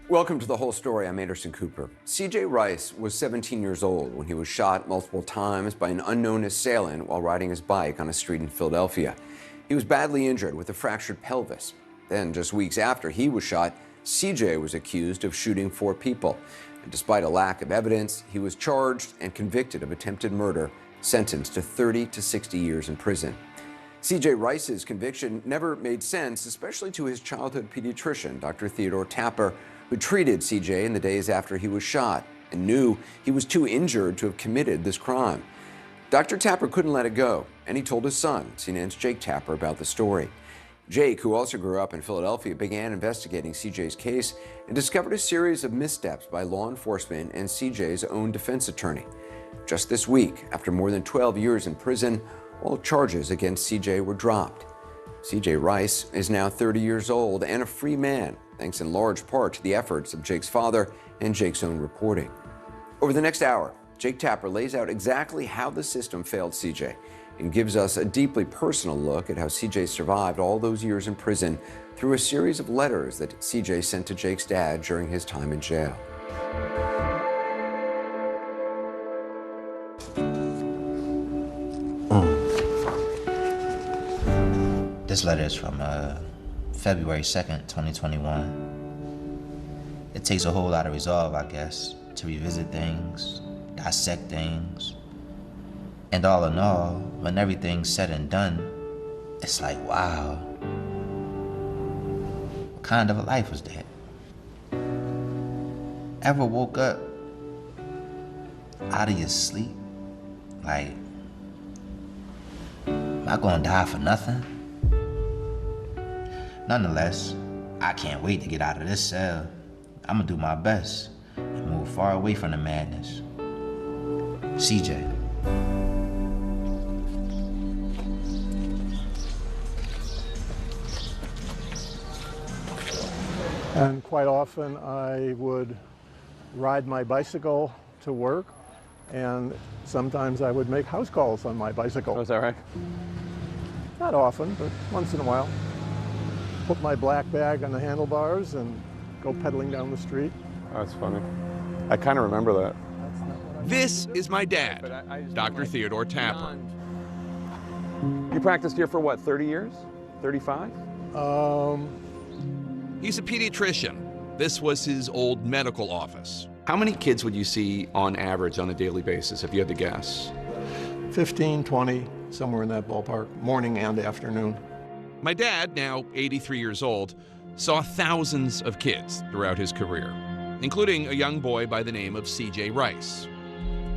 Welcome to The Whole Story. I'm Anderson Cooper. CJ Rice was 17 years old when he was shot multiple times by an unknown assailant while riding his bike on a street in Philadelphia. He was badly injured with a fractured pelvis. Then, just weeks after he was shot, CJ was accused of shooting 4 people. And despite a lack of evidence, he was charged and convicted of attempted murder, sentenced to 30 to 60 years in prison. CJ Rice's conviction never made sense, especially to his childhood pediatrician, Dr. Theodore Tapper, who treated CJ in the days after he was shot and knew he was too injured to have committed this crime. Dr. Tapper couldn't let it go, and he told his son, CNN's Jake Tapper, about the story. Jake, who also grew up in Philadelphia, began investigating CJ's case and discovered a series of missteps by law enforcement and CJ's own defense attorney. Just this week, after more than 12 years in prison, all charges against CJ were dropped. CJ Rice is now 30 years old and a free man, thanks in large part to the efforts of Jake's father and Jake's own reporting. Over the next hour, Jake Tapper lays out exactly how the system failed CJ and gives us a deeply personal look at how CJ survived all those years in prison through a series of letters that CJ sent to Jake's dad during his time in jail. This letter is from February 2nd, 2021. It takes a whole lot of resolve, I guess, to revisit things, dissect things. And all in all, when everything's said and done, it's like, wow, what kind of a life was that? Ever woke up out of your sleep, like, am I gonna die for nothing? Nonetheless, I can't wait to get out of this cell. I'm gonna do my best and move far away from the madness. CJ. And quite often I would ride my bicycle to work, and sometimes I would make house calls on my bicycle. Oh, is that right? Not often, but once in a while. Put my black bag on the handlebars and go pedaling down the street. Oh, that's funny. I kind of remember that. This is my dad, Dr. Theodore Tapper. You practiced here for what, 30 years? 35? He's a pediatrician. This was his old medical office. How many kids would you see on average on a daily basis, if you had to guess? 15, 20, somewhere in that ballpark, morning and afternoon. My dad, now 83 years old, saw thousands of kids throughout his career, including a young boy by the name of CJ Rice.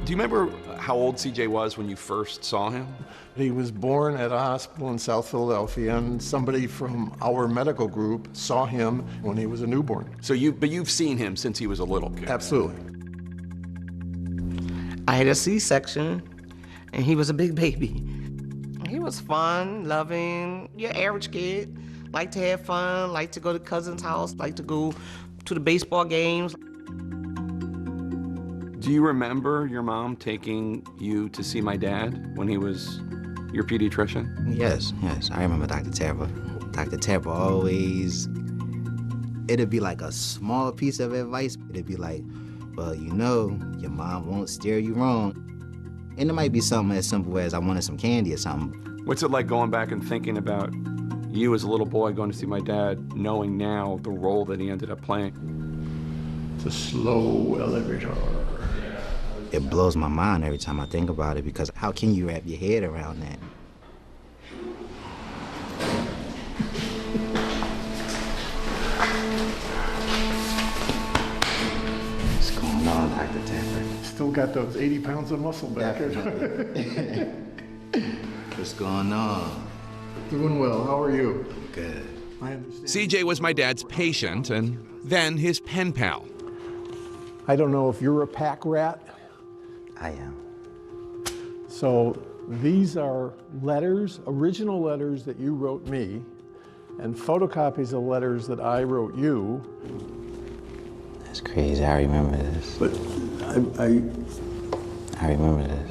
Do you remember how old CJ was when you first saw him? He was born at a hospital in South Philadelphia, and somebody from our medical group saw him when he was a newborn. So you've seen him since he was a little kid? Absolutely. I had a C-section, and he was a big baby. He was fun, loving, your average kid. Liked to have fun, liked to go to cousin's house, liked to go to the baseball games. Do you remember your mom taking you to see my dad when he was your pediatrician? Yes. I remember Dr. Tapper. Dr. Tapper always, it'd be like a small piece of advice. It'd be like, well, you know, your mom won't steer you wrong. And it might be something as simple as I wanted some candy or something. What's it like going back and thinking about you as a little boy going to see my dad, knowing now the role that he ended up playing? It's a slow elevator. It blows my mind every time I think about it, because how can you wrap your head around that? What's going on, Dr. Tapper? Still got those 80 pounds of muscle back there. What's going on? Doing well. How are you? Good. I understand. CJ was my dad's patient and then his pen pal. I don't know if you're a pack rat. I am. So these are letters, original letters that you wrote me, and photocopies of letters that I wrote you. That's crazy. I remember this. But I remember this.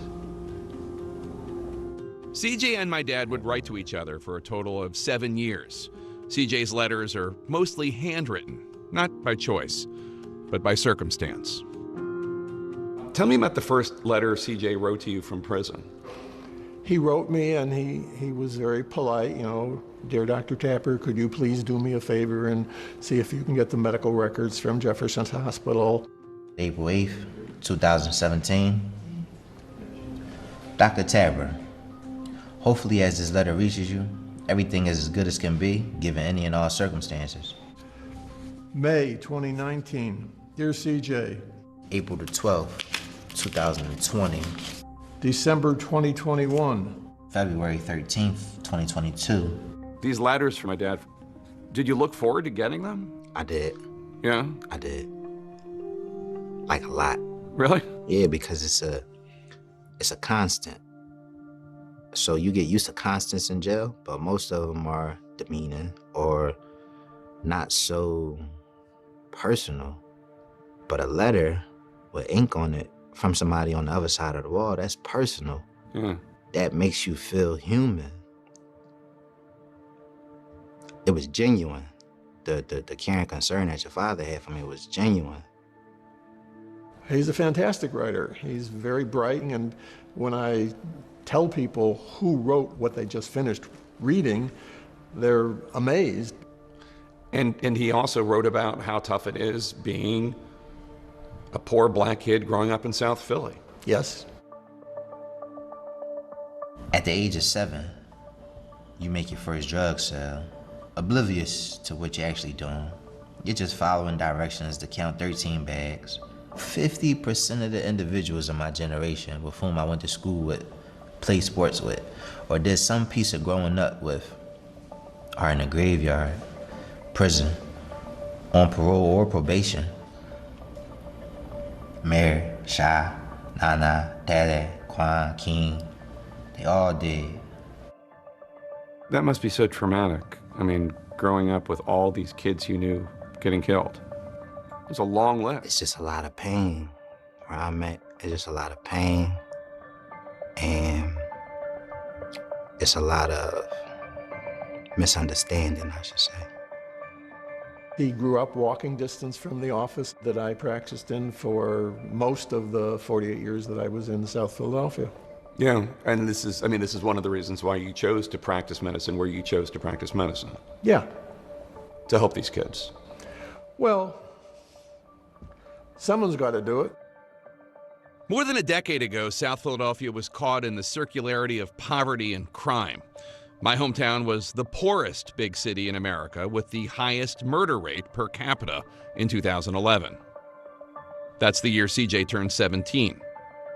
CJ and my dad would write to each other for a total of 7 years. CJ's letters are mostly handwritten, not by choice. but by circumstance. Tell me about the first letter CJ wrote to you from prison. He wrote me, and he was very polite, you know, "Dear Dr. Tapper, could you please do me a favor and see if you can get the medical records from Jefferson's Hospital?" April 8th, 2017. Dr. Tapper, hopefully as this letter reaches you, everything is as good as can be, given any and all circumstances. May 2019. Dear CJ. April the 12th, 2020. December 2021. February 13th, 2022. These letters from my dad, did you look forward to getting them? I did. Yeah? I did. Like a lot. Really? Yeah, because it's a constant. So you get used to constants in jail, but most of them are demeaning or not so personal. But a letter with ink on it from somebody on the other side of the wall, that's personal. Yeah. That makes you feel human. It was genuine. The care and concern that your father had for me was genuine. He's a fantastic writer. He's very bright, and when I tell people who wrote what they just finished reading, they're amazed. And he also wrote about how tough it is being a poor black kid growing up in South Philly. Yes. At the age of 7, you make your first drug sale, oblivious to what you're actually doing. You're just following directions to count 13 bags. 50% of the individuals in my generation with whom I went to school with, played sports with, or did some piece of growing up with are in a graveyard, prison, on parole or probation. Mary, Shy, Nana, Daddy, Quan, King, they all did. That must be so traumatic. I mean, growing up with all these kids you knew getting killed. It's a long list. It's just a lot of pain. Where I'm at, it's just a lot of pain. And it's a lot of misunderstanding, I should say. He grew up walking distance from the office that I practiced in for most of the 48 years that I was in South Philadelphia. Yeah, and this is one of the reasons why you chose to practice medicine where you chose to practice medicine. Yeah. To help these kids. Well, someone's got to do it. More than a decade ago, South Philadelphia was caught in the circularity of poverty and crime. My hometown was the poorest big city in America with the highest murder rate per capita in 2011. That's the year CJ turned 17,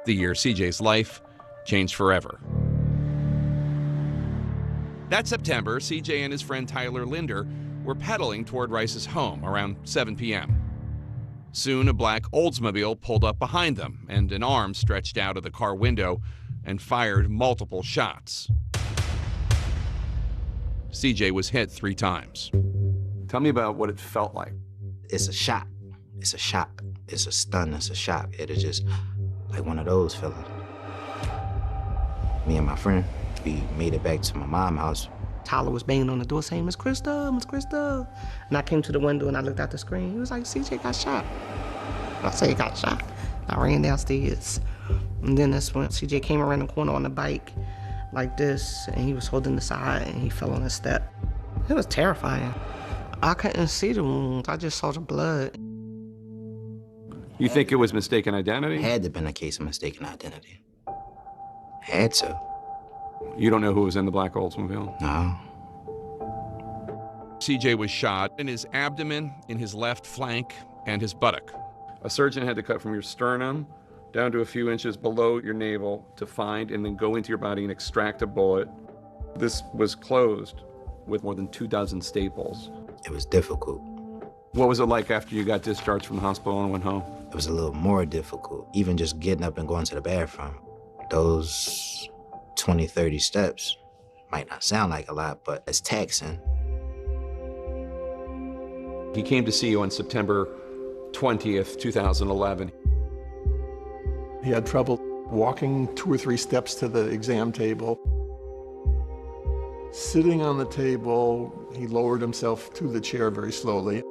the year CJ's life changed forever. That September, CJ and his friend Tyler Linder were pedaling toward Rice's home around 7 p.m. Soon, a black Oldsmobile pulled up behind them, and an arm stretched out of the car window and fired multiple shots. CJ was hit 3 times. Tell me about what it felt like. It's a shock. It's a shock. It's a stun. It's a shock. It is just like one of those feelings. Me and my friend, we made it back to my mom's house. Tyler was banging on the door saying, "Miss Krista, Miss Krista." And I came to the window and I looked out the screen. He was like, "CJ got shot." I said, "He got shot." I ran downstairs. And then that's when CJ came around the corner on the bike like this, and he was holding the side and he fell on his step. It was terrifying. I couldn't see the wounds. I just saw the blood. You think it was mistaken identity? Had to been a case of mistaken identity. Had to. You don't know who was in the black Oldsmobile? No. CJ was shot in his abdomen, in his left flank, and his buttock. A surgeon had to cut from your sternum down to a few inches below your navel to find and then go into your body and extract a bullet. This was closed with more than 24 staples. It was difficult. What was it like after you got discharged from the hospital and went home? It was a little more difficult, even just getting up and going to the bathroom. Those 20, 30 steps might not sound like a lot, but it's taxing. He came to see you on September 20th, 2011. He had trouble walking 2 or 3 steps to the exam table. Sitting on the table, he lowered himself to the chair very slowly.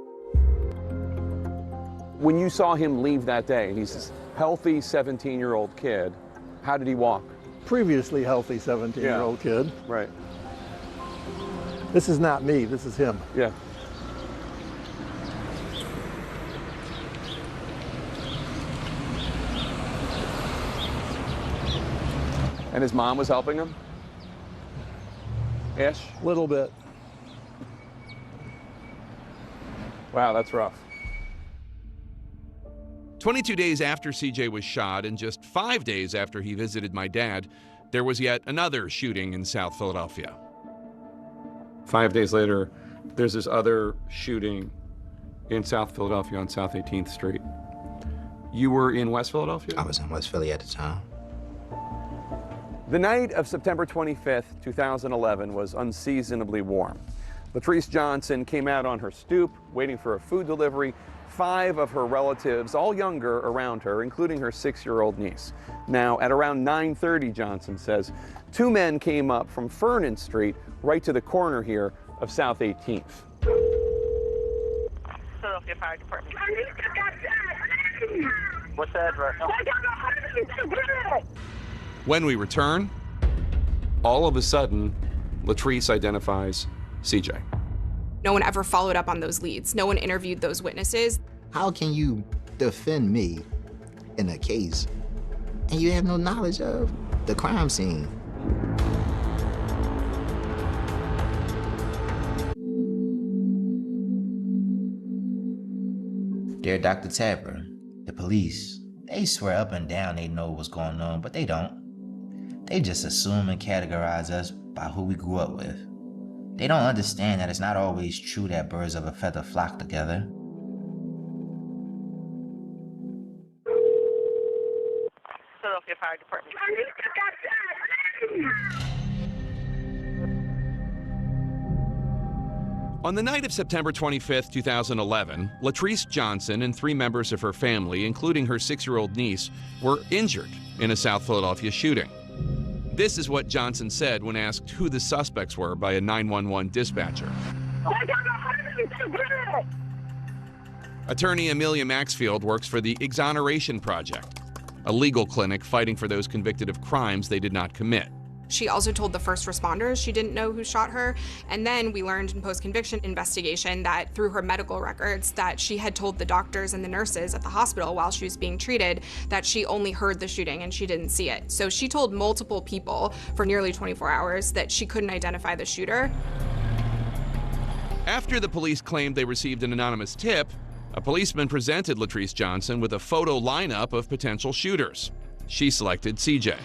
When you saw him leave that day, he's a healthy 17-year-old kid, how did he walk? Previously healthy 17-year-old kid. Right. This is not me, this is him. Yeah. And his mom was helping him? Ish? Little bit. Wow, that's rough. 22 days after CJ was shot and just 5 days after he visited my dad, there was yet another shooting in South Philadelphia. 5 days later, there's this other shooting in South Philadelphia on South 18th Street. You were in West Philadelphia? I was in West Philly at the time. The night of September 25th, 2011 was unseasonably warm. Latrice Johnson came out on her stoop, waiting for a food delivery. 5 of her relatives, all younger, around her, including her 6-year-old niece. Now, at around 9:30, Johnson says, 2 men came up from Fernan Street, right to the corner here of South 18th. Philadelphia Fire Department. What's the address? When we return, All of a sudden, Latrice identifies CJ. No one ever followed up on those leads. No one interviewed those witnesses. How can you defend me in a case and you have no knowledge of the crime scene? Dear Dr. Tapper, the police, they swear up and down they know what's going on, but they don't. They just assume and categorize us by who we grew up with. They don't understand that it's not always true that birds of a feather flock together. Philadelphia Fire Department. on the night of September 25th, 2011, Latrice Johnson and 3 members of her family, including her 6-year-old niece, were injured in a South Philadelphia shooting. This is what Johnson said when asked who the suspects were by a 911 dispatcher. Attorney Amelia Maxfield works for the Exoneration Project, a legal clinic fighting for those convicted of crimes they did not commit. She also told the first responders she didn't know who shot her. And then we learned in post-conviction investigation that through her medical records that she had told the doctors and the nurses at the hospital while she was being treated that she only heard the shooting and she didn't see it. So she told multiple people for nearly 24 hours that she couldn't identify the shooter. After the police claimed they received an anonymous tip, a policeman presented Latrice Johnson with a photo lineup of potential shooters. She selected CJ.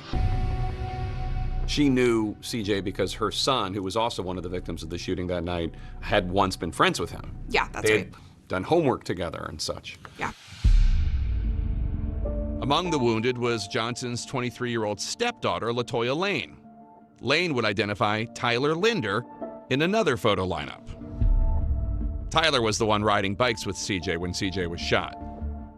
She knew CJ because her son, who was also one of the victims of the shooting that night, had once been friends with him. Yeah, that's they right. had done homework together and such. Yeah. Among the wounded was Johnson's 23-year-old stepdaughter, LaToya Lane. Lane would identify Tyler Linder in another photo lineup. Tyler was the one riding bikes with CJ when CJ was shot.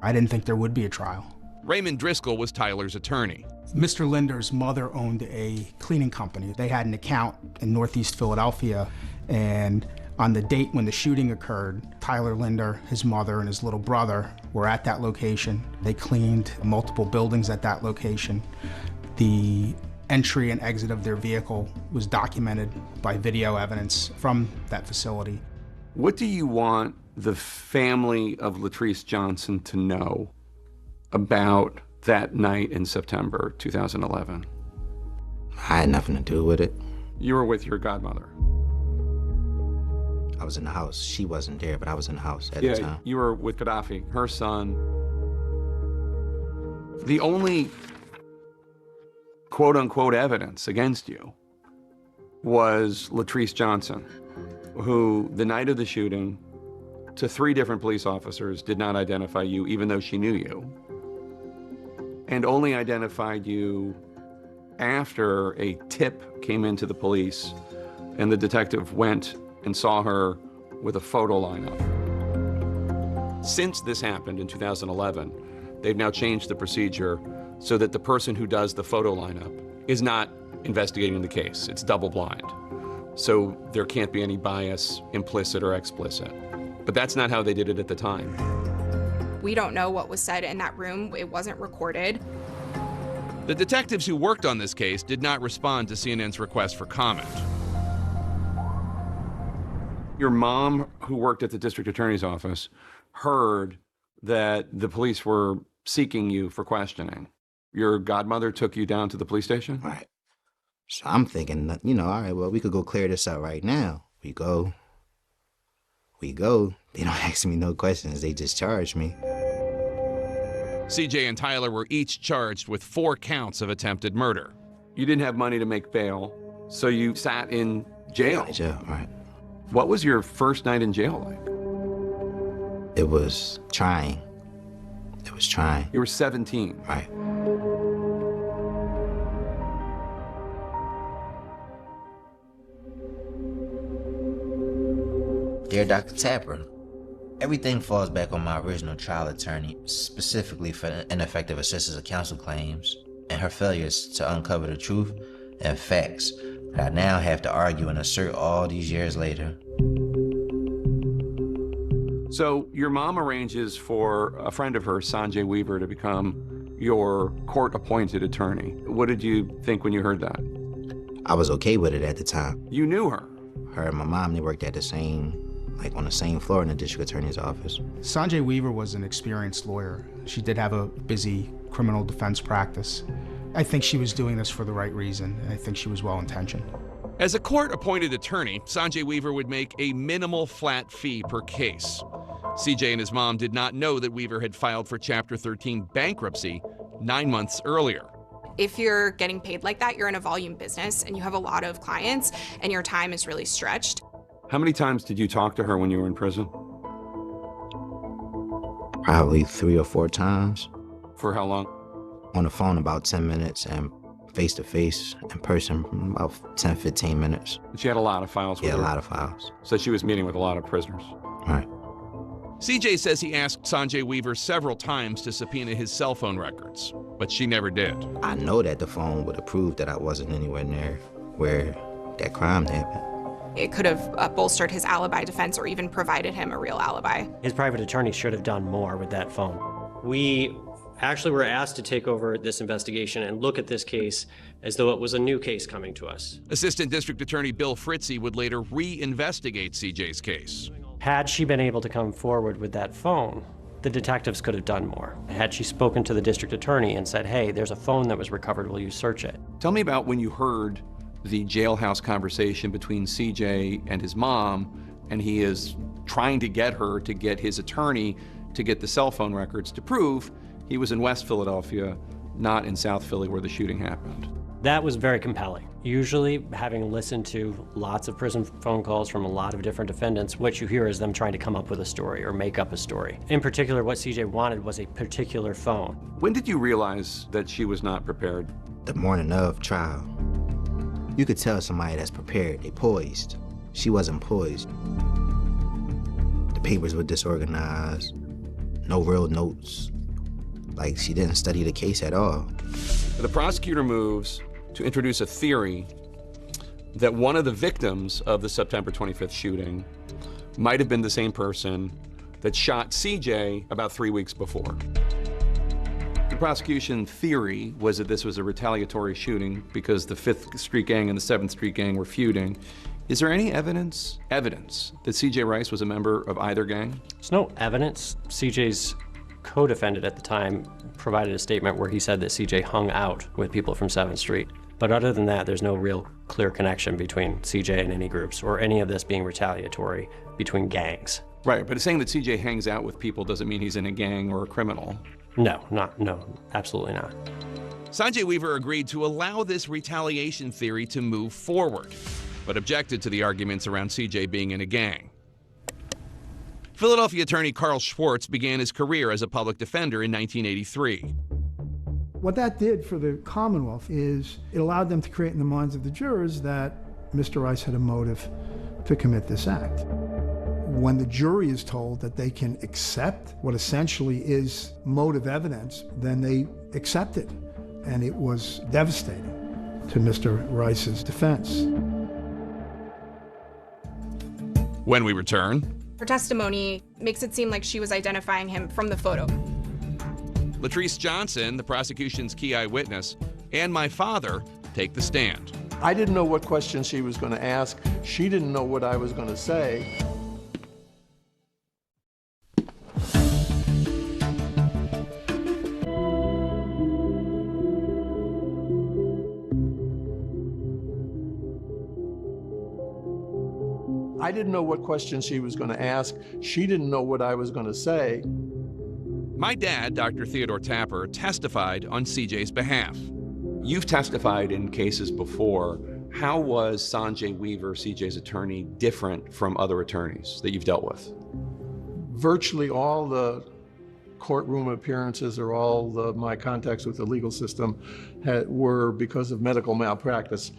I didn't think there would be a trial. Raymond Driscoll was Tyler's attorney. Mr. Linder's mother owned a cleaning company. They had an account in Northeast Philadelphia, and on the date when the shooting occurred, Tyler Linder, his mother, and his little brother were at that location. They cleaned multiple buildings at that location. The entry and exit of their vehicle was documented by video evidence from that facility. What do you want the family of Latrice Johnson to know about that night in September 2011? I had nothing to do with it. You were with your godmother. I was in the house. She wasn't there, but I was in the house at the Yeah, time. you were with Gaddafi, her son. The only quote-unquote evidence against you was Latrice Johnson, who the night of the shooting, to 3 different police officers, did not identify you even though she knew you, and only identified you after a tip came into the police and the detective went and saw her with a photo lineup. Since this happened in 2011, they've now changed the procedure so that the person who does the photo lineup is not investigating the case. It's double blind. So there can't be any bias, implicit or explicit. But that's not how they did it at the time. We don't know what was said in that room. It wasn't recorded. The detectives who worked on this case did not respond to CNN's request for comment. Your mom, who worked at the district attorney's office, heard that the police were seeking you for questioning. Your godmother took you down to the police station? Right. So I'm thinking, that, all right, well, we could go clear this up right now. We go. They don't ask me no questions. They just charge me. CJ and Tyler were each charged with 4 counts of attempted murder. You didn't have money to make bail, so you sat in jail. Jail, right. What was your first night in jail like? It was trying. You were 17. Right. Dear Dr. Tapper, everything falls back on my original trial attorney, specifically for ineffective assistance of counsel claims and her failures to uncover the truth and facts that I now have to argue and assert all these years later. So your mom arranges for a friend of hers, Sanjay Weaver, to become your court-appointed attorney. What did you think when you heard that? I was okay with it at the time. You knew her? Her and my mom, they worked at on the same floor in the district attorney's office. Sanjay Weaver was an experienced lawyer. She did have a busy criminal defense practice. I think she was doing this for the right reason, and I think she was well-intentioned. As a court-appointed attorney, Sanjay Weaver would make a minimal flat fee per case. CJ and his mom did not know that Weaver had filed for Chapter 13 bankruptcy 9 months earlier. If you're getting paid like that, you're in a volume business and you have a lot of clients and your time is really stretched. How many times did you talk to her when you were in prison? Probably 3 or 4 times. For how long? On the phone about 10 minutes and face-to-face in person about 10, 15 minutes. She had a lot of files with her? Yeah, a lot of files. So she was meeting with a lot of prisoners? Right. CJ says he asked Sanjay Weaver several times to subpoena his cell phone records, but she never did. I know that the phone would have proved that I wasn't anywhere near where that crime happened. It could have bolstered his alibi defense or even provided him a real alibi. His private attorney should have done more with that phone. We actually were asked to take over this investigation and look at this case as though it was a new case coming to us. Assistant District Attorney Bill Fritzie would later re-investigate CJ's case. Had she been able to come forward with that phone, the detectives could have done more. Had she spoken to the district attorney and said, hey, there's a phone that was recovered, will you search it? Tell me about when you heard the jailhouse conversation between CJ and his mom, and he is trying to get her to get his attorney to get the cell phone records to prove he was in West Philadelphia, not in South Philly where the shooting happened. That was very compelling. Usually, having listened to lots of prison phone calls from a lot of different defendants, what you hear is them trying to come up with a story or make up a story. In particular, what CJ wanted was a particular phone. When did you realize that she was not prepared? The morning of trial. You could tell somebody that's prepared, they poised. She wasn't poised. The papers were disorganized, no real notes. Like she didn't study the case at all. The prosecutor moves to introduce a theory that one of the victims of the September 25th shooting might have been the same person that shot CJ about 3 weeks before. The prosecution theory was that this was a retaliatory shooting because the 5th Street Gang and the 7th Street Gang were feuding. Is there any evidence that CJ Rice was a member of either gang? There's no evidence. CJ's co-defendant at the time provided a statement where he said that CJ hung out with people from 7th Street. But other than that, there's no real clear connection between CJ and any groups or any of this being retaliatory between gangs. Right, but saying that CJ hangs out with people doesn't mean he's in a gang or a criminal. No, absolutely not. Sanjay Weaver agreed to allow this retaliation theory to move forward, but objected to the arguments around CJ being in a gang. Philadelphia attorney Carl Schwartz began his career as a public defender in 1983. What that did for the Commonwealth is it allowed them to create in the minds of the jurors that Mr. Rice had a motive to commit this act. When the jury is told that they can accept what essentially is motive evidence, then they accept it. And it was devastating to Mr. Rice's defense. When we return, Her testimony makes it seem like she was identifying him from the photo. Latrice Johnson, the prosecution's key eyewitness, and my father take the stand. I didn't know what questions she was going to ask. She didn't know what I was going to say. I didn't know what questions she was going to ask. She didn't know what I was going to say. My dad, Dr. Theodore Tapper, testified on CJ's behalf. You've testified in cases before. How was Sanjay Weaver, CJ's attorney, different from other attorneys that you've dealt with? Virtually all the courtroom appearances or all my contacts with the legal system were because of medical malpractice.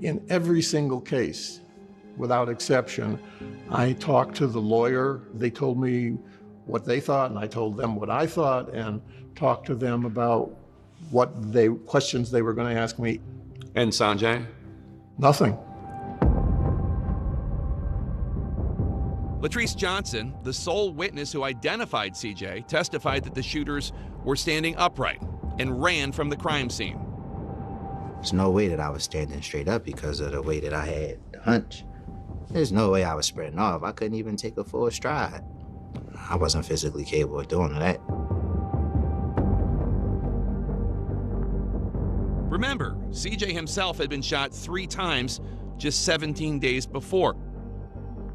In every single case, without exception, I talked to the lawyer. They told me what they thought, and I told them what I thought, and talked to them about what questions they were going to ask me. And Sanjay? Nothing. Latrice Johnson, the sole witness who identified CJ, testified that the shooters were standing upright and ran from the crime scene. There's no way that I was standing straight up because of the way that I had the hunch. There's no way I was spreading off. I couldn't even take a full stride. I wasn't physically capable of doing that. Remember, CJ himself had been shot 3 times just 17 days before.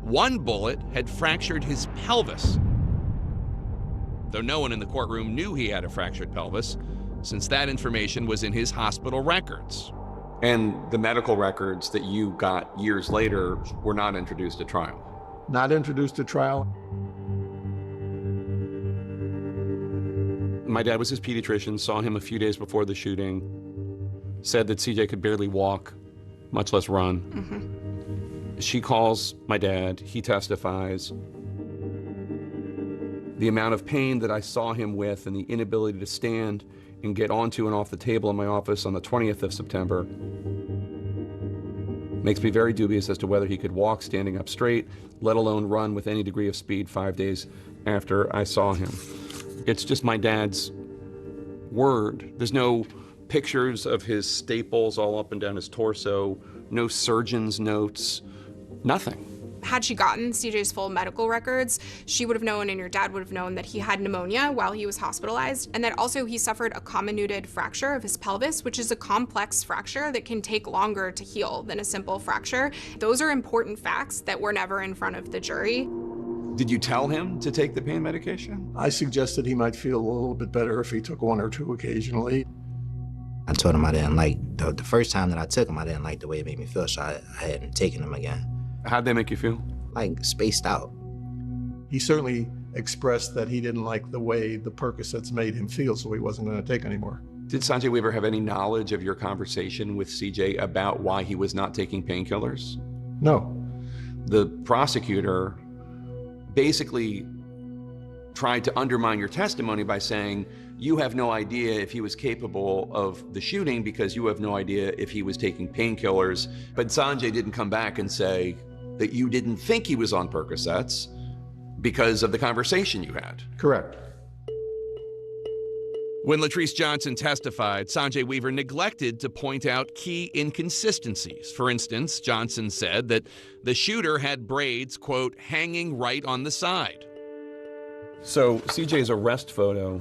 One bullet had fractured his pelvis, though no one in the courtroom knew he had a fractured pelvis, since that information was in his hospital records. And the medical records that you got years later were not introduced at trial? Not introduced at trial. My dad was his pediatrician, saw him a few days before the shooting, said that CJ could barely walk, much less run. Mm-hmm. She calls my dad, he testifies. The amount of pain that I saw him with and the inability to stand and get onto and off the table in my office on the 20th of September makes me very dubious as to whether he could walk standing up straight, let alone run with any degree of speed 5 days after I saw him. It's just my dad's word. There's no pictures of his staples all up and down his torso, no surgeon's notes, nothing. Had she gotten CJ's full medical records, she would have known, and your dad would have known, that he had pneumonia while he was hospitalized, and that also he suffered a comminuted fracture of his pelvis, which is a complex fracture that can take longer to heal than a simple fracture. Those are important facts that were never in front of the jury. Did you tell him to take the pain medication? I suggested he might feel a little bit better if he took 1 or 2 occasionally. I told him I didn't like, the first time that I took him, I didn't like the way it made me feel, so I hadn't taken him again. How'd they make you feel? Like, spaced out. He certainly expressed that he didn't like the way the Percocets made him feel, so he wasn't going to take anymore. Did Sanjay Weaver have any knowledge of your conversation with CJ about why he was not taking painkillers? No. The prosecutor basically tried to undermine your testimony by saying you have no idea if he was capable of the shooting because you have no idea if he was taking painkillers. But Sanjay didn't come back and say that you didn't think he was on Percocets because of the conversation you had. Correct. When Latrice Johnson testified, Sanjay Weaver neglected to point out key inconsistencies. For instance, Johnson said that the shooter had braids, quote, hanging right on the side. So CJ's arrest photo.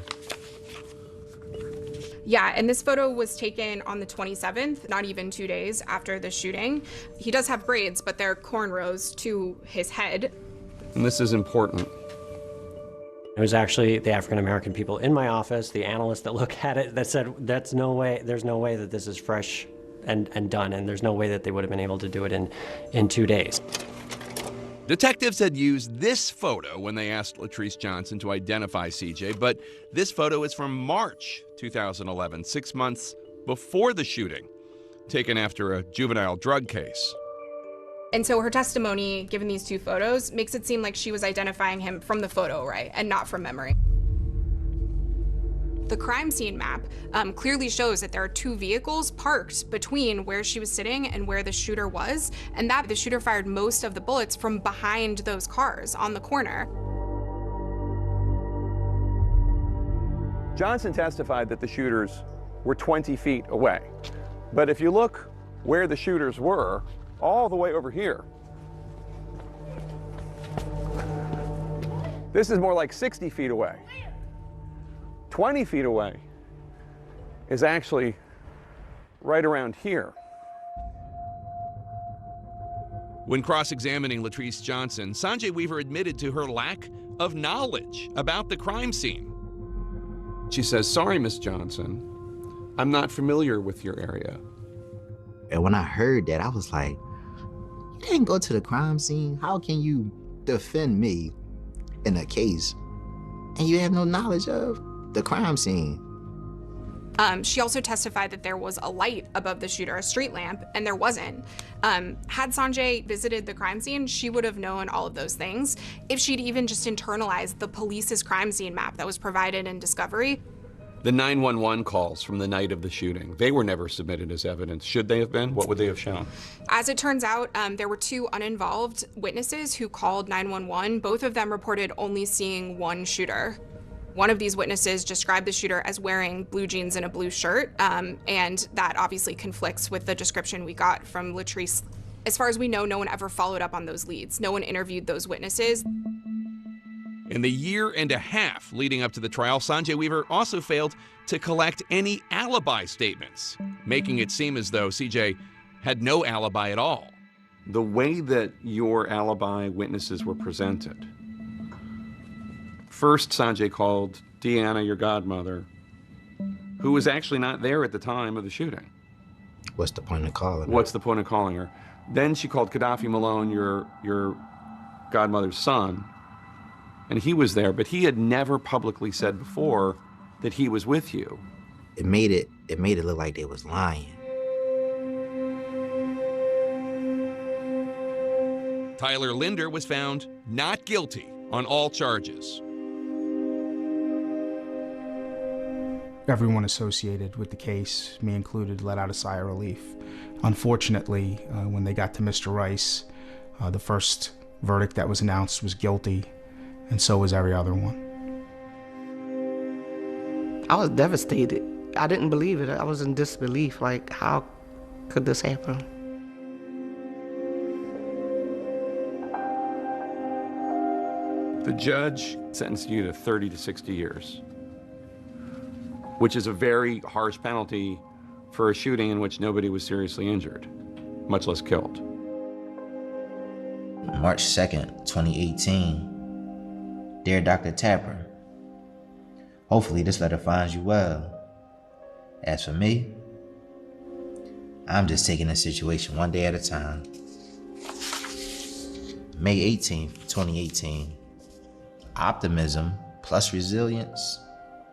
Yeah, and this photo was taken on the 27th, not even 2 days after the shooting. He does have braids, but they're cornrows to his head. And this is important. It was actually the African-American people in my office, the analysts that look at it, that said, there's no way that this is fresh and done, and there's no way that they would have been able to do it in 2 days. Detectives had used this photo when they asked Latrice Johnson to identify CJ, but this photo is from March 2011, 6 months before the shooting, taken after a juvenile drug case. And so her testimony, given these 2 photos, makes it seem like she was identifying him from the photo, right, and not from memory. The crime scene map clearly shows that there are two vehicles parked between where she was sitting and where the shooter was, and that the shooter fired most of the bullets from behind those cars on the corner. Johnson testified that the shooters were 20 feet away. But if you look where the shooters were, all the way over here, this is more like 60 feet away. 20 feet away is actually right around here. When cross-examining Latrice Johnson, Sanjay Weaver admitted to her lack of knowledge about the crime scene. She says, "Sorry, Miss Johnson, I'm not familiar with your area." And when I heard that, I was like, you didn't go to the crime scene? How can you defend me in a case and you have no knowledge of the crime scene? She also testified that there was a light above the shooter, a street lamp, and there wasn't. Had Sanjay visited the crime scene, she would have known all of those things if she'd even just internalized the police's crime scene map that was provided in discovery. The 911 calls from the night of the shooting, they were never submitted as evidence. Should they have been? What would they have shown? As it turns out, there were two uninvolved witnesses who called 911. Both of them reported only seeing one shooter. One of these witnesses described the shooter as wearing blue jeans and a blue shirt, and that obviously conflicts with the description we got from Latrice. As far as we know, no one ever followed up on those leads. No one interviewed those witnesses. In the year and a half leading up to the trial, Sanjay Weaver also failed to collect any alibi statements, making it seem as though CJ had no alibi at all. The way that your alibi witnesses were presented. First, Sanjay called Deanna, your godmother, who was actually not there at the time of the shooting. What's the point of calling her? What's the point of calling her? Then she called Gaddafi Malone, your godmother's son, and he was there, but he had never publicly said before that he was with you. It made it look like they was lying. Tyler Linder was found not guilty on all charges. Everyone associated with the case, me included, let out a sigh of relief. Unfortunately, when they got to Mr. Rice, the first verdict that was announced was guilty, and so was every other one. I was devastated. I didn't believe it. I was in disbelief. Like, how could this happen? The judge sentenced you to 30 to 60 years, which is a very harsh penalty for a shooting in which nobody was seriously injured, much less killed. March 2nd, 2018. Dear Dr. Tapper, hopefully this letter finds you well. As for me, I'm just taking the situation one day at a time. May 18th, 2018. Optimism plus resilience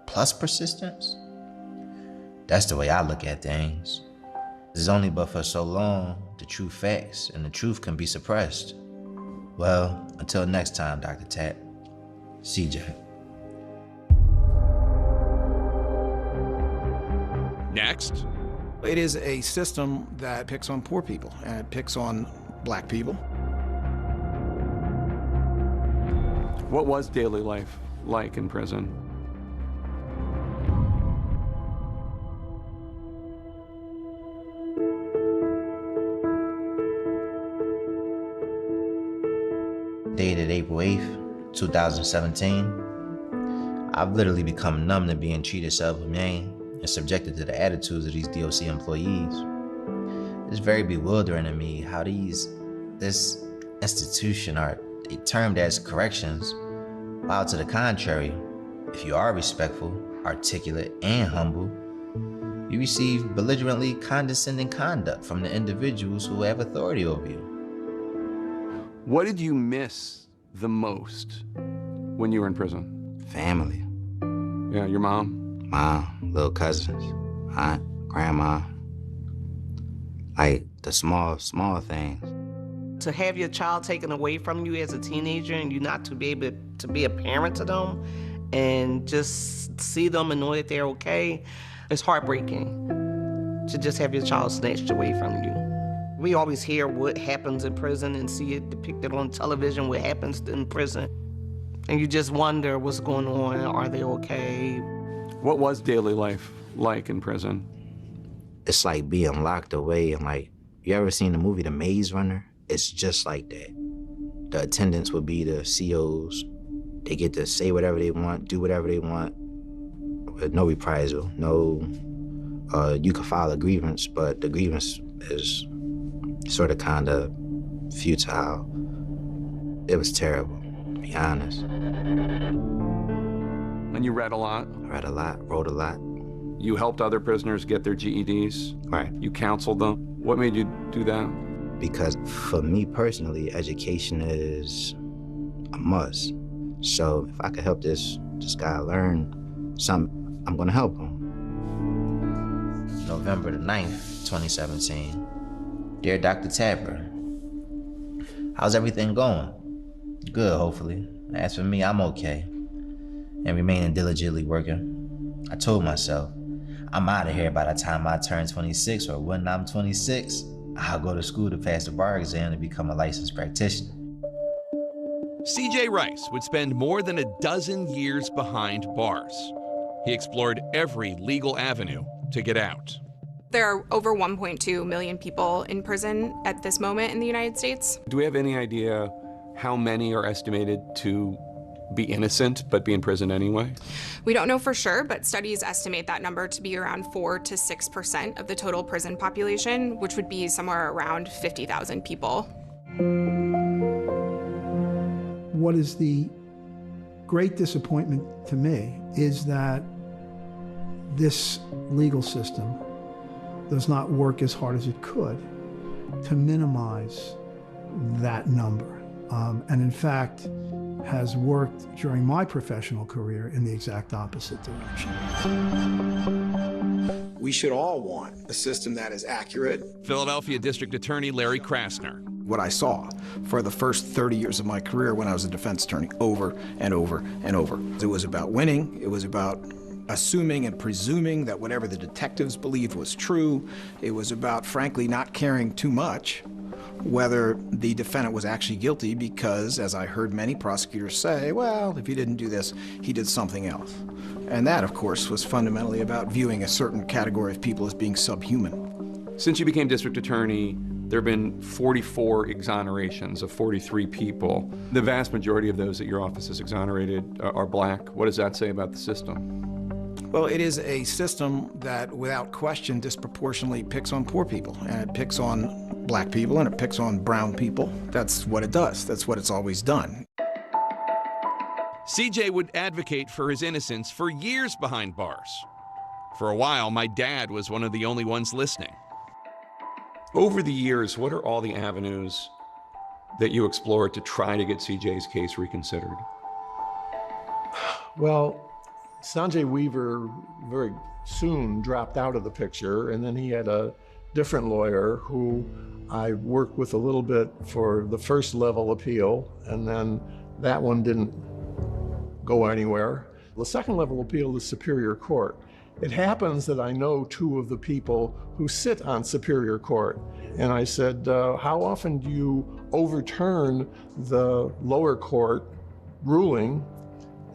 plus persistence. That's the way I look at things. It's only but for so long the true facts and the truth can be suppressed. Well, until next time, Dr. Tap. CJ. Next. It is a system that picks on poor people and it picks on black people. What was daily life like in prison? Dated April 8th, 2017. I've literally become numb to being treated subhumane and subjected to the attitudes of these DOC employees. It's very bewildering to me how this institution are termed as corrections, while to the contrary, if you are respectful, articulate, and humble, you receive belligerently condescending conduct from the individuals who have authority over you. What did you miss the most when you were in prison? Family. Yeah, your mom? Mom, little cousins, aunt, grandma. Like the small things. To have your child taken away from you as a teenager and you not to be able to be a parent to them and just see them and know that they're okay, it's heartbreaking to just have your child snatched away from you. We always hear what happens in prison and see it depicted on television, what happens in prison. And you just wonder what's going on, are they okay? What was daily life like in prison? It's like being locked away and like, you ever seen the movie The Maze Runner? It's just like that. The attendants would be the COs. They get to say whatever they want, do whatever they want, with no reprisal, no, you can file a grievance, but the grievance is sort of kind of futile. It was terrible, to be honest. And you read a lot? I read a lot, wrote a lot. You helped other prisoners get their GEDs? Right. You counseled them? What made you do that? Because for me personally, education is a must. So if I could help this guy learn something, I'm gonna help him. November the 9th, 2017. Dear Dr. Tapper, how's everything going? Good, hopefully. As for me, I'm okay and remaining diligently working. I told myself, I'm out of here by the time I turn 26, or when I'm 26, I'll go to school to pass the bar exam to become a licensed practitioner. C.J. Rice would spend more than a dozen years behind bars. He explored every legal avenue to get out. There are over 1.2 million people in prison at this moment in the United States. Do we have any idea how many are estimated to be innocent but be in prison anyway? We don't know for sure, but studies estimate that number to be around 4 to 6% of the total prison population, which would be somewhere around 50,000 people. What is the great disappointment to me is that this legal system does not work as hard as it could to minimize that number. And in fact, has worked during my professional career in the exact opposite direction. We should all want a system that is accurate. Philadelphia District Attorney Larry Krasner. What I saw for the first 30 years of my career when I was a defense attorney, over and over and over. It was about winning. It was about assuming and presuming that whatever the detectives believed was true. It was about, frankly, not caring too much whether the defendant was actually guilty, because, as I heard many prosecutors say, well, if he didn't do this, he did something else. And that, of course, was fundamentally about viewing a certain category of people as being subhuman. Since you became district attorney, there have been 44 exonerations of 43 people. The vast majority of those that your office has exonerated are black. What does that say about the system? Well, it is a system that, without question, disproportionately picks on poor people, and it picks on black people, and it picks on brown people. That's what it does. That's what it's always done. CJ would advocate for his innocence for years behind bars. For a while, my dad was one of the only ones listening. Over the years, what are all the avenues that you explored to try to get CJ's case reconsidered? Well, Sanjay Weaver very soon dropped out of the picture, and then he had a different lawyer who I worked with a little bit for the first level appeal, and then that one didn't go anywhere. The second level appeal is Superior Court. It happens that I know two of the people who sit on Superior Court, and I said, how often do you overturn the lower court ruling?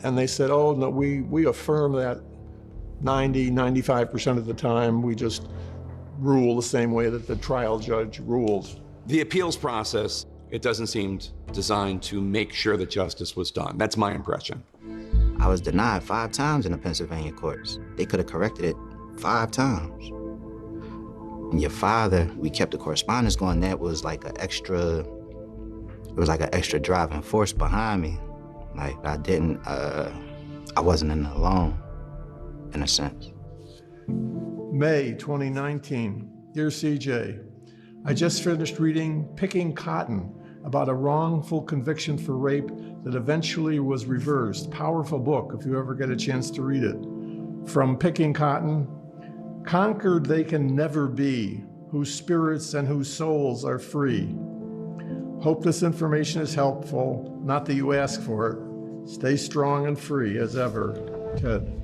And they said, oh, no, we affirm that 95% of the time. We just rule the same way that the trial judge ruled. The appeals process, it doesn't seem designed to make sure that justice was done. That's my impression. I was denied 5 times in the Pennsylvania courts. They could have corrected it 5 times. And your father, we kept the correspondence going. That was like an extra driving force behind me. Like I wasn't in it alone, in a sense. May 2019. Dear CJ, I just finished reading Picking Cotton, about a wrongful conviction for rape that eventually was reversed. Powerful book if you ever get a chance to read it. From Picking Cotton, conquered they can never be, whose spirits and whose souls are free. Hope this information is helpful, not that you ask for it. Stay strong and free as ever, Ted.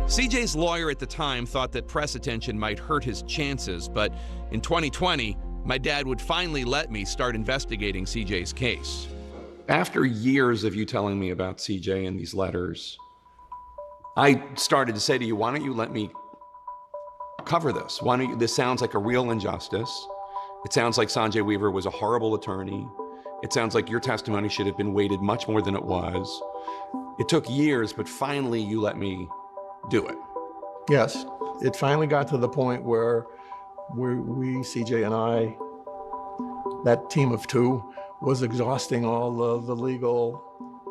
CJ's lawyer at the time thought that press attention might hurt his chances, but in 2020, my dad would finally let me start investigating CJ's case. After years of you telling me about CJ and these letters, I started to say to you, why don't you let me cover this? Why don't you, this sounds like a real injustice. It sounds like Sanjay Weaver was a horrible attorney. It sounds like your testimony should have been weighted much more than it was. It took years, but finally you let me do it. Yes, it finally got to the point where we, CJ and I, that team of two, was exhausting all the legal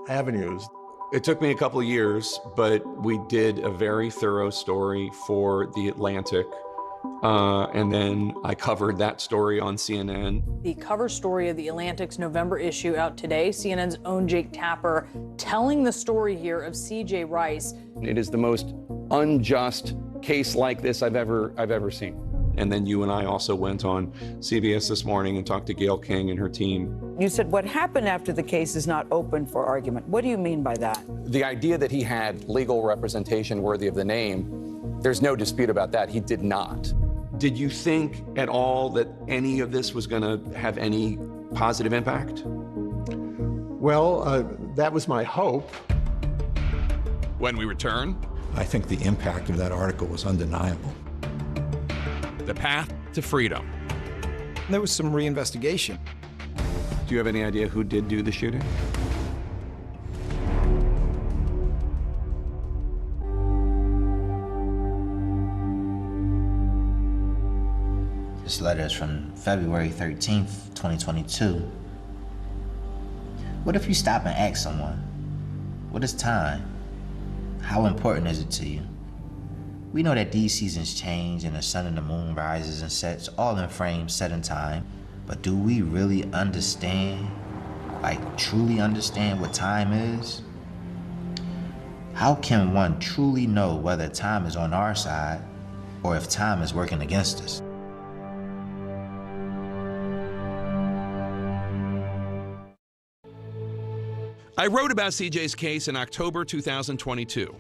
avenues. It took me a couple of years, but we did a very thorough story for The Atlantic. And then I covered that story on CNN. The cover story of The Atlantic's November issue out today, CNN's own Jake Tapper telling the story here of CJ Rice. It is the most unjust case like this I've ever seen. And then you and I also went on CBS This Morning and talked to Gayle King and her team. You said what happened after the case is not open for argument. What do you mean by that? The idea that he had legal representation worthy of the name, there's no dispute about that. He did not. Did you think at all that any of this was going to have any positive impact? Well, that was my hope. When we return, I think the impact of that article was undeniable. the path to freedom. There was some reinvestigation. Do you have any idea who did do the shooting? This letter is from February 13th, 2022. What if you stop and ask someone, what is time? How important is it to you? We know that these seasons change and the sun and the moon rises and sets, all in frames set in time. But do we really understand, like truly understand what time is? How can one truly know whether time is on our side or if time is working against us? I wrote about CJ's case in October 2022.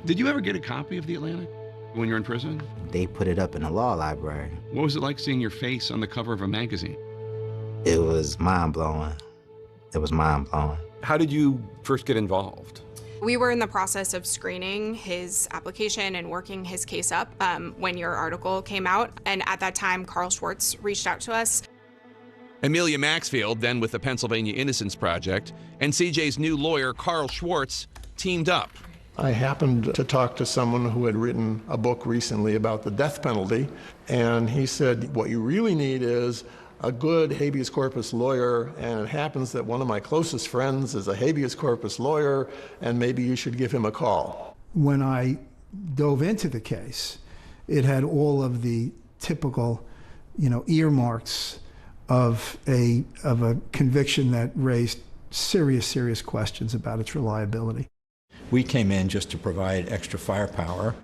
Did you ever get a copy of The Atlantic when you're in prison? They put it up in the law library. What was it like seeing your face on the cover of a magazine? It was mind-blowing. It was mind-blowing. How did you first get involved? We were in the process of screening his application and working his case up when your article came out. And at that time, Carl Schwartz reached out to us. Amelia Maxfield, then with the Pennsylvania Innocence Project, and CJ's new lawyer, Carl Schwartz, teamed up. I happened to talk to someone who had written a book recently about the death penalty, and he said, what you really need is a good habeas corpus lawyer, and it happens that one of my closest friends is a habeas corpus lawyer, and maybe you should give him a call. When I dove into the case, it had all of the typical, earmarks of a conviction that raised serious questions about its reliability. We came in just to provide extra firepower.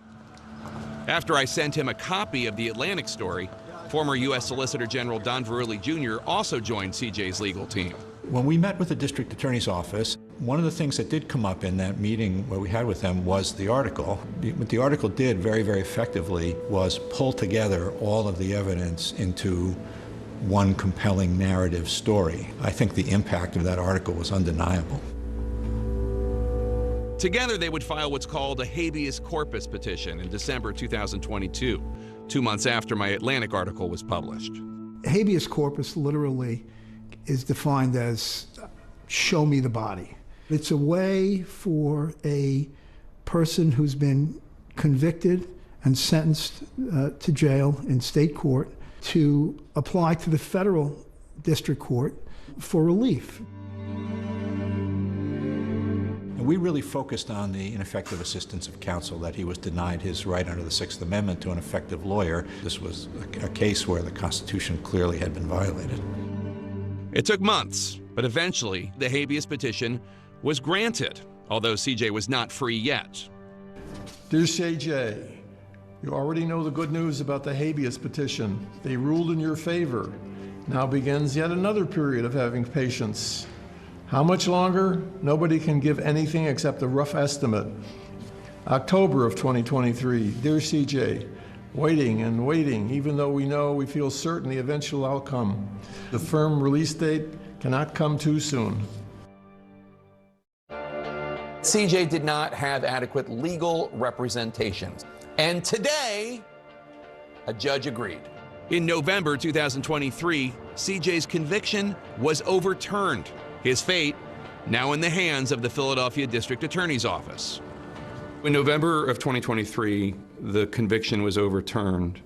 After I sent him a copy of the Atlantic story, former U.S. Solicitor General Don Verrilli Jr. also joined CJ's legal team. When we met with the district attorney's office, one of the things that did come up in that meeting where we had with them was the article. What the article did very effectively was pull together all of the evidence into one compelling narrative story. I think the impact of that article was undeniable. Together, they would file what's called a habeas corpus petition in December 2022, 2 months after my Atlantic article was published. Habeas corpus literally is defined as show me the body. It's a way for a person who's been convicted and sentenced to jail in state court to apply to the federal district court for relief. And we really focused on the ineffective assistance of counsel, that he was denied his right under the Sixth Amendment to an effective lawyer. This was a case where the Constitution clearly had been violated. It took months, but eventually the habeas petition was granted, although CJ was not free yet. Dear CJ, you already know the good news about the habeas petition. They ruled in your favor. Now begins yet another period of having patience. How much longer? Nobody can give anything except a rough estimate. October of 2023, dear CJ, waiting and waiting, even though we feel certain the eventual outcome. The firm release date cannot come too soon. CJ did not have adequate legal representation. And today, a judge agreed. In November 2023, CJ's conviction was overturned. His fate now in the hands of the Philadelphia District Attorney's Office. In November of 2023, the conviction was overturned,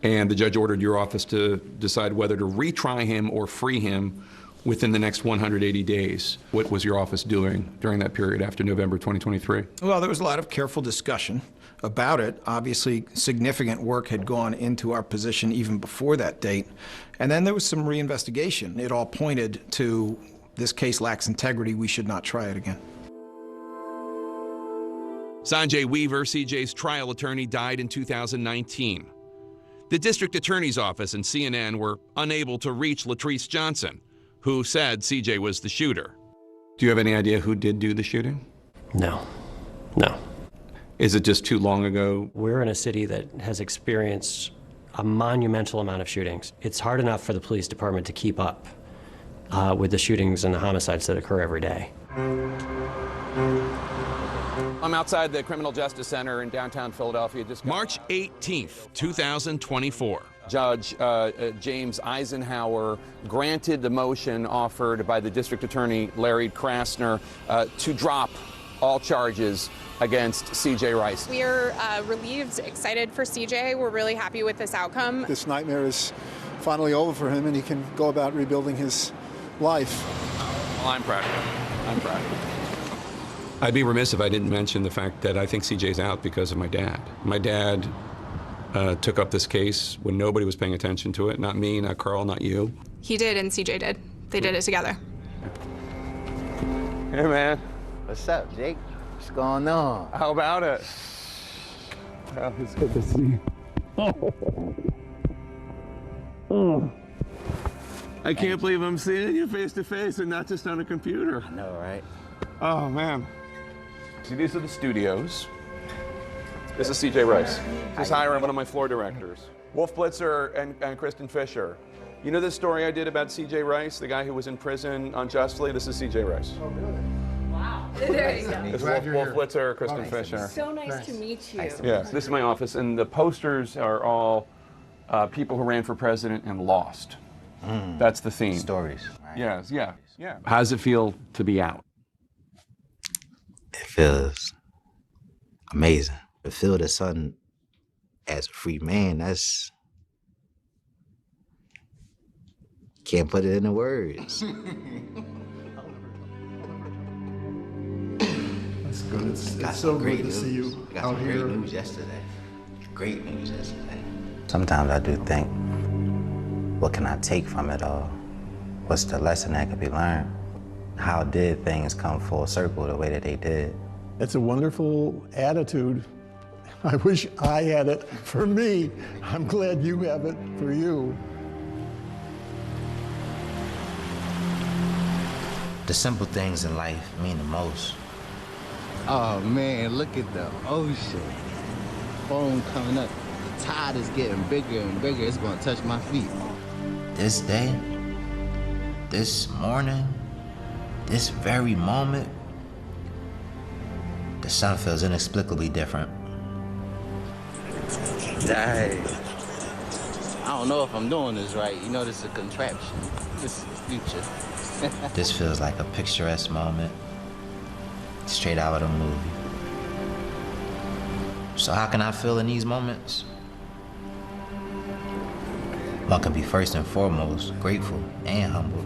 and the judge ordered your office to decide whether to retry him or free him within the next 180 days. What was your office doing during that period after November 2023? Well, there was a lot of careful discussion about it. Obviously, significant work had gone into our position even before that date. And then there was some reinvestigation. It all pointed to this case lacks integrity. We should not try it again. Sanjay Weaver, CJ's trial attorney, died in 2019. The district attorney's office and CNN were unable to reach Latrice Johnson, who said CJ was the shooter. Do you have any idea who did do the shooting? No. Is it just too long ago? We're in a city that has experienced a monumental amount of shootings. It's hard enough for the police department to keep up with the shootings and the homicides that occur every day. I'm outside the Criminal Justice Center in downtown Philadelphia. March 18th, 2024. Judge James Eisenhower granted the motion offered by the District Attorney Larry Krasner to drop all charges against CJ Rice. We are relieved, excited for CJ. We're really happy with this outcome. This nightmare is finally over for him, and he can go about rebuilding his life. Well, I'm proud of him. I'm proud of him. I'd be remiss if I didn't mention the fact that I think CJ's out because of my dad. My dad took up this case when nobody was paying attention to it. Not me, not Carl, not you. He did and CJ did. They did it together. Hey, man. What's up, Jake? What's going on? How about it? Oh, it's good to see you. I can't believe I'm seeing you face to face and not just on a computer. I know, right? Oh, man. See, these are the studios. This is CJ Rice. This is hiring one of my floor directors. Wolf Blitzer and Kristen Fisher. You know this story I did about CJ Rice, the guy who was in prison unjustly? This is CJ Rice. Oh, really? Wow. There you go. This is Wolf Blitzer, Kristen Fisher. So nice to meet you. Yes, this is my office, and the posters are all people who ran for president and lost. That's the theme. Stories. Right? Yes, yeah. How does it feel to be out? It feels amazing. To feel the son as a free man, that's... Can't put it into words. That's good. It's so good to see you out here. Great news yesterday. Great news yesterday. Sometimes I do think, what can I take from it all? What's the lesson that could be learned? How did things come full circle the way that they did? It's a wonderful attitude. I wish I had it for me. I'm glad you have it for you. The simple things in life mean the most. Oh man, look at the ocean. Foam coming up. The tide is getting bigger and bigger. It's gonna touch my feet. This day, this morning, this very moment, the sun feels inexplicably different. Dang. I don't know if I'm doing this right. You know, this is a contraption. This is the future. This feels like a picturesque moment, straight out of a movie. So how can I feel in these moments? One can be first and foremost grateful and humble.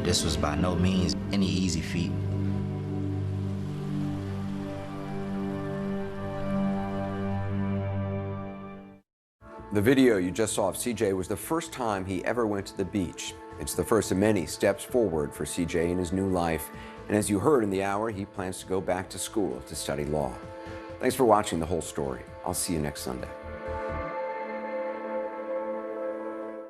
This was by no means any easy feat. The video you just saw of CJ was the first time he ever went to the beach. It's the first of many steps forward for CJ in his new life. And as you heard in the hour, he plans to go back to school to study law. Thanks for watching The Whole Story. I'll see you next Sunday.